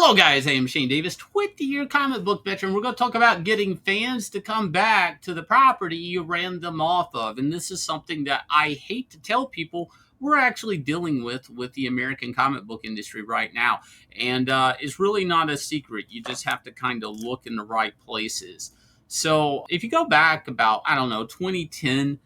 Hello, guys. I am Shane Davis, 20-year comic book veteran. We're going to talk about getting fans to come back to the property you ran them off of. And this is something that I hate to tell people we're actually dealing with the American comic book industry right now. And it's really not a secret. You just have to kind of look in the right places. So if you go back about, 2010,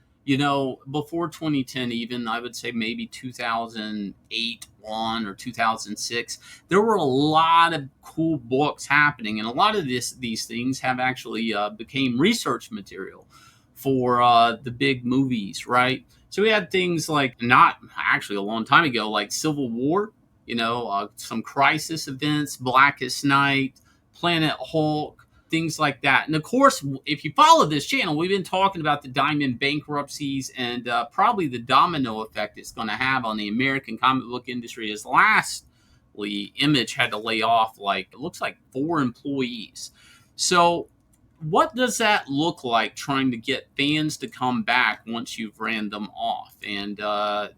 before 2010, even I would say maybe 2008, 1 or 2006, there were a lot of cool books happening, and a lot of these things have actually became research material for the big movies, right? So we had things like, not actually a long time ago, like Civil War, some crisis events, Blackest Night, Planet Hulk, things like that. And of course, if you follow this channel, we've been talking about the Diamond bankruptcies and probably the domino effect it's going to have on the American comic book industry. As lastly, Image had to lay off, it looks like 4 employees. So what does that look like, trying to get fans to come back once you've ran them off? And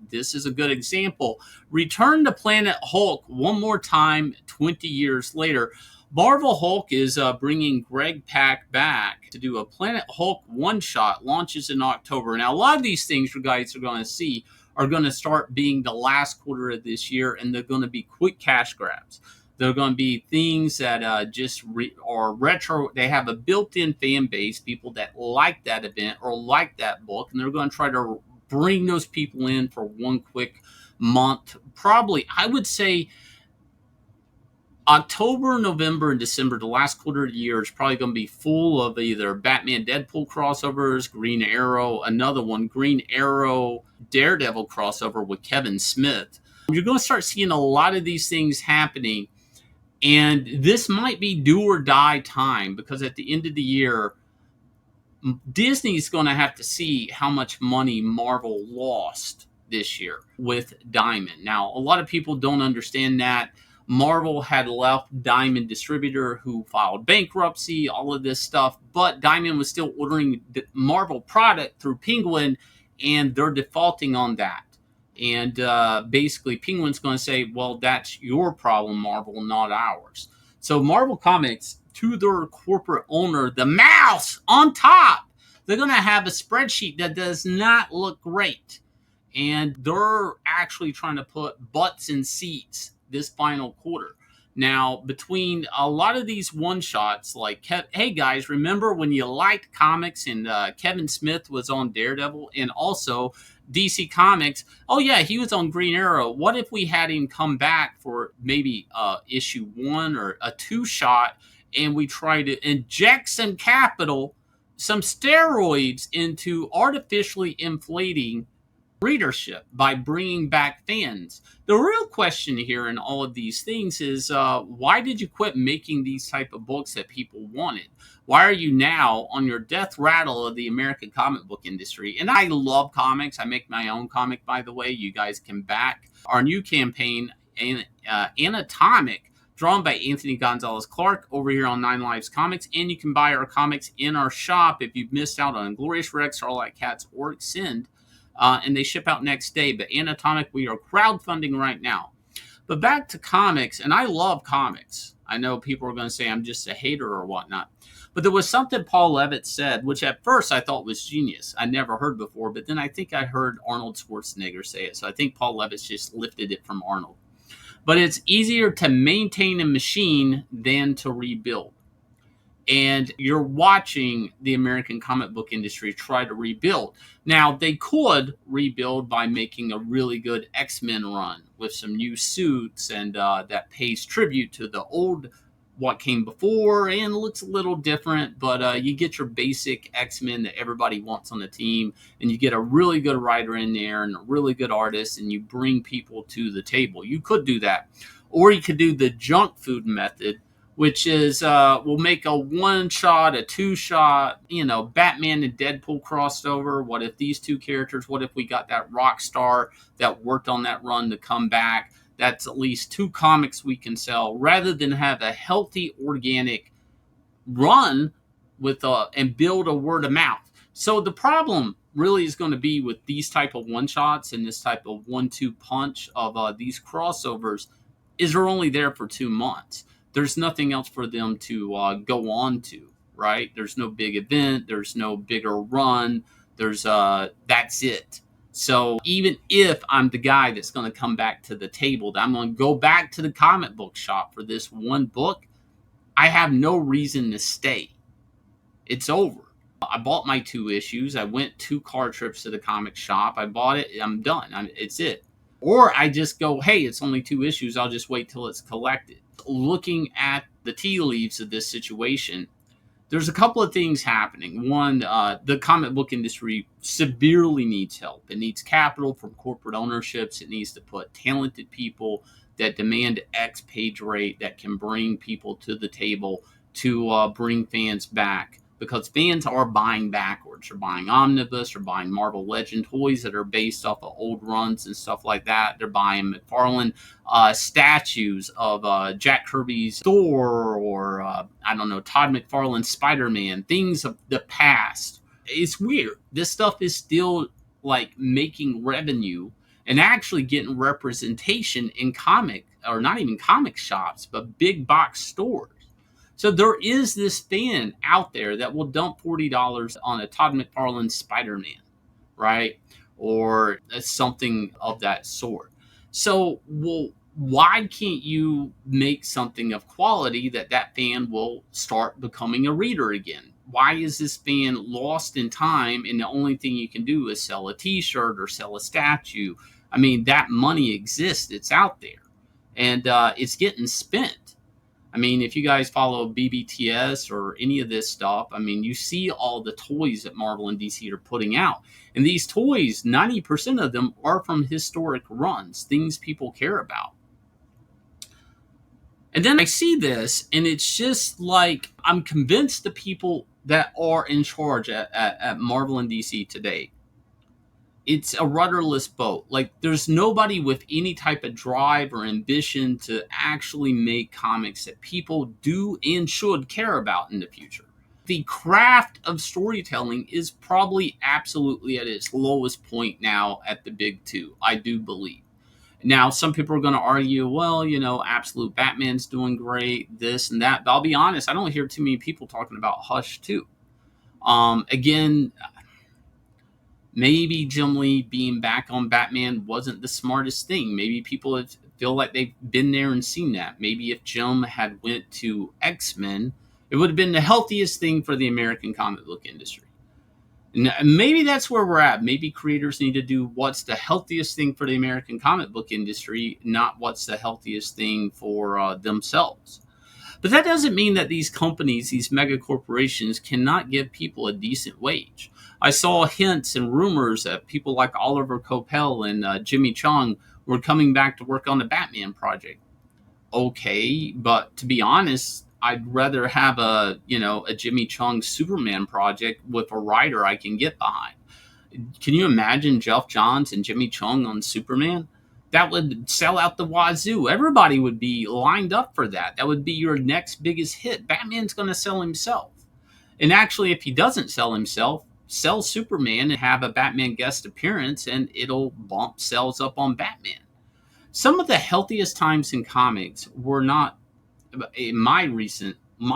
this is a good example. Return to Planet Hulk one more time 20 years later. Marvel Hulk is bringing Greg Pak back to do a Planet Hulk one-shot, launches in October. Now, a lot of these things you guys are going to see are going to start being the last quarter of this year, and they're going to be quick cash grabs. They're going to be things that are retro. They have a built-in fan base, people that like that event or like that book, and they're going to try to bring those people in for one quick month. Probably, I would say, October, November, and December, the last quarter of the year, is probably going to be full of either Batman Deadpool crossovers, Green Arrow, another one, Green Arrow Daredevil crossover with Kevin Smith. You're going to start seeing a lot of these things happening, and this might be do or die time, because at the end of the year, Disney's going to have to see how much money Marvel lost this year with Diamond. Now, a lot of people don't understand that. Marvel had left Diamond Distributor, who filed bankruptcy, all of this stuff, but Diamond was still ordering Marvel product through Penguin, and they're defaulting on that. And basically, Penguin's going to say, well, that's your problem, Marvel, not ours. So Marvel Comics, to their corporate owner, the mouse on top, they're going to have a spreadsheet that does not look great. And they're actually trying to put butts in seats this final quarter. Now, between a lot of these one-shots, like, hey guys, remember when you liked comics and Kevin Smith was on Daredevil, and also DC Comics, oh yeah, he was on Green Arrow. What if we had him come back for maybe issue 1 or a 2-shot, and we try to inject some capital, some steroids into artificially inflating readership by bringing back fans? The real question here in all of these things is, why did you quit making these type of books that people wanted? Why are you now on your death rattle of the American comic book industry? And I love comics. I make my own comic, by the way. You guys can back our new campaign, Annatomic, drawn by Anthony Gonzalez Clark, over here on 9 Lives Comics. And you can buy our comics in our shop if you've missed out on Glorious Rex, Starlight Cats, or Extend. And they ship out next day. But Annatomic, we are crowdfunding right now. But back to comics, and I love comics. I know people are going to say I'm just a hater or whatnot. But there was something Paul Levitt said, which at first I thought was genius. I never heard before, but then I think I heard Arnold Schwarzenegger say it. So I think Paul Levitt just lifted it from Arnold. But it's easier to maintain a machine than to rebuild. And you're watching the American comic book industry try to rebuild. Now, they could rebuild by making a really good X-Men run with some new suits, and that pays tribute to the old, what came before, and looks a little different, but you get your basic X-Men that everybody wants on the team, and you get a really good writer in there and a really good artist, and you bring people to the table. You could do that. Or you could do the junk food method, which is we'll make a 1-shot, a 2-shot, Batman and Deadpool crossover. What if these two characters, what if we got that rock star that worked on that run to come back? That's at least 2 comics we can sell, rather than have a healthy, organic run with and build a word of mouth. So the problem really is going to be with these type of one-shots and this type of 1-2 punch of these crossovers is they're only there for 2 months. there's nothing else for them to go on to, right? There's no big event, there's no bigger run, there's that's it. So even if I'm the guy that's going to come back to the table, that I'm going to go back to the comic book shop for this one book, I have no reason to stay. It's over. I bought my 2 issues. I went 2 car trips to the comic shop. I bought it. I'm done. It's it. Or I just go, hey, it's only 2 issues. I'll just wait till it's collected. Looking at the tea leaves of this situation, there's a couple of things happening. One, the comic book industry severely needs help. It needs capital from corporate ownerships. It needs to put talented people that demand X page rate that can bring people to the table to bring fans back. Because fans are buying backwards. They're buying omnibus, they're buying Marvel Legend toys that are based off of old runs and stuff like that. They're buying McFarlane statues of Jack Kirby's Thor, or I don't know, Todd McFarlane's Spider-Man, things of the past. It's weird. This stuff is still like making revenue and actually getting representation in comic, or not even comic shops, but big box stores. So there is this fan out there that will dump $40 on a Todd McFarlane Spider-Man, right? Or something of that sort. So, well, why can't you make something of quality that fan will start becoming a reader again? Why is this fan lost in time and the only thing you can do is sell a t-shirt or sell a statue? I mean, that money exists. It's out there. And it's getting spent. I mean, if you guys follow BBTS or any of this stuff, I mean, you see all the toys that Marvel and DC are putting out. And these toys, 90% of them are from historic runs, things people care about. And then I see this, and it's just like, I'm convinced the people that are in charge at Marvel and DC today, it's a rudderless boat. Like, there's nobody with any type of drive or ambition to actually make comics that people do and should care about in the future. The craft of storytelling is probably absolutely at its lowest point now at the big two, I do believe. Now, some people are going to argue, well, you know, Absolute Batman's doing great, this and that. But I'll be honest, I don't hear too many people talking about Hush 2. Again, maybe Jim Lee being back on Batman wasn't the smartest thing. Maybe people feel like they've been there and seen that. Maybe if Jim had went to X-Men, it would have been the healthiest thing for the American comic book industry. And maybe that's where we're at. Maybe creators need to do what's the healthiest thing for the American comic book industry, not what's the healthiest thing for themselves. But that doesn't mean that these companies, these mega corporations, cannot give people a decent wage. I saw hints and rumors that people like Oliver Coipel and Jimmy Chung were coming back to work on the Batman project. Okay, but to be honest, I'd rather have a Jimmy Chung Superman project with a writer I can get behind. Can you imagine Geoff Johns and Jimmy Chung on Superman? That would sell out the wazoo. Everybody would be lined up for that. That would be your next biggest hit. Batman's going to sell himself. And actually, if he doesn't sell himself, sell Superman and have a Batman guest appearance, and it'll bump sales up on Batman. Some of the healthiest times in comics were not, in my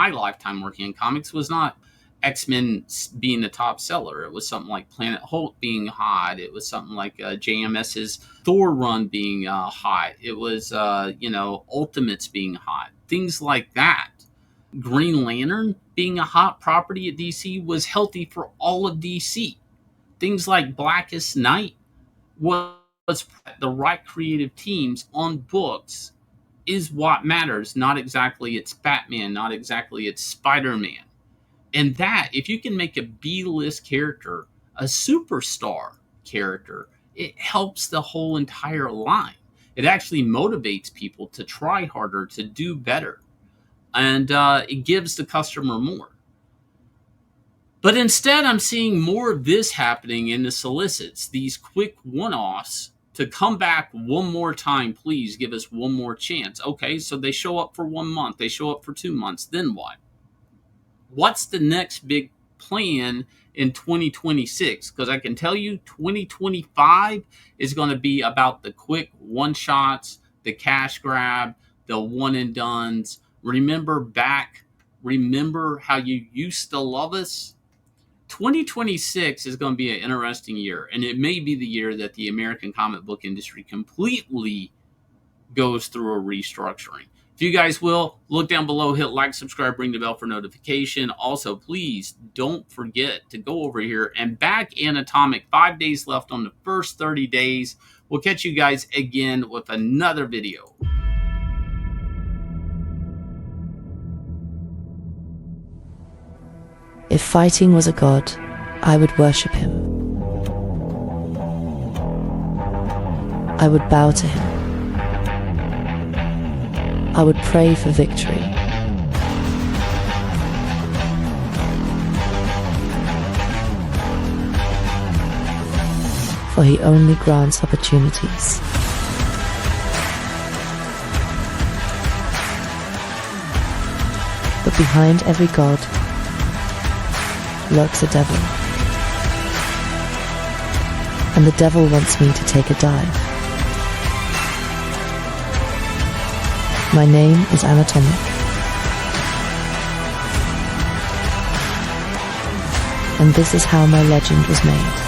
lifetime working in comics, was not X-Men being the top seller. It was something like Planet Hulk being hot. It was something like JMS's Thor run being hot. It was, Ultimates being hot. Things like that. Green Lantern being a hot property at DC was healthy for all of DC. Things like Blackest Night was the right creative teams on books is what matters, not exactly it's Batman, not exactly it's Spider-Man. And that, if you can make a B-list character a superstar character, it helps the whole entire line. It actually motivates people to try harder, to do better. And it gives the customer more. But instead, I'm seeing more of this happening in the solicits, these quick one-offs to come back one more time, please give us one more chance. Okay, so they show up for 1 month, they show up for 2 months, then what? What's the next big plan in 2026? Because I can tell you 2025 is going to be about the quick one-shots, the cash grab, the one-and-dones, Remember back. Remember how you used to love us. 2026 is going to be an interesting year, and it may be the year that the American comic book industry completely goes through a restructuring. If you guys will, look down below, hit like, subscribe, ring the bell for notification. Also, please don't forget to go over here and back Annatomic. 5 days left on the first 30 days. We'll catch you guys again with another video. If fighting was a god, I would worship him. I would bow to him. I would pray for victory. For he only grants opportunities. But behind every god lurks a devil. And the devil wants me to take a dive. My name is Annatomic. And this is how my legend was made.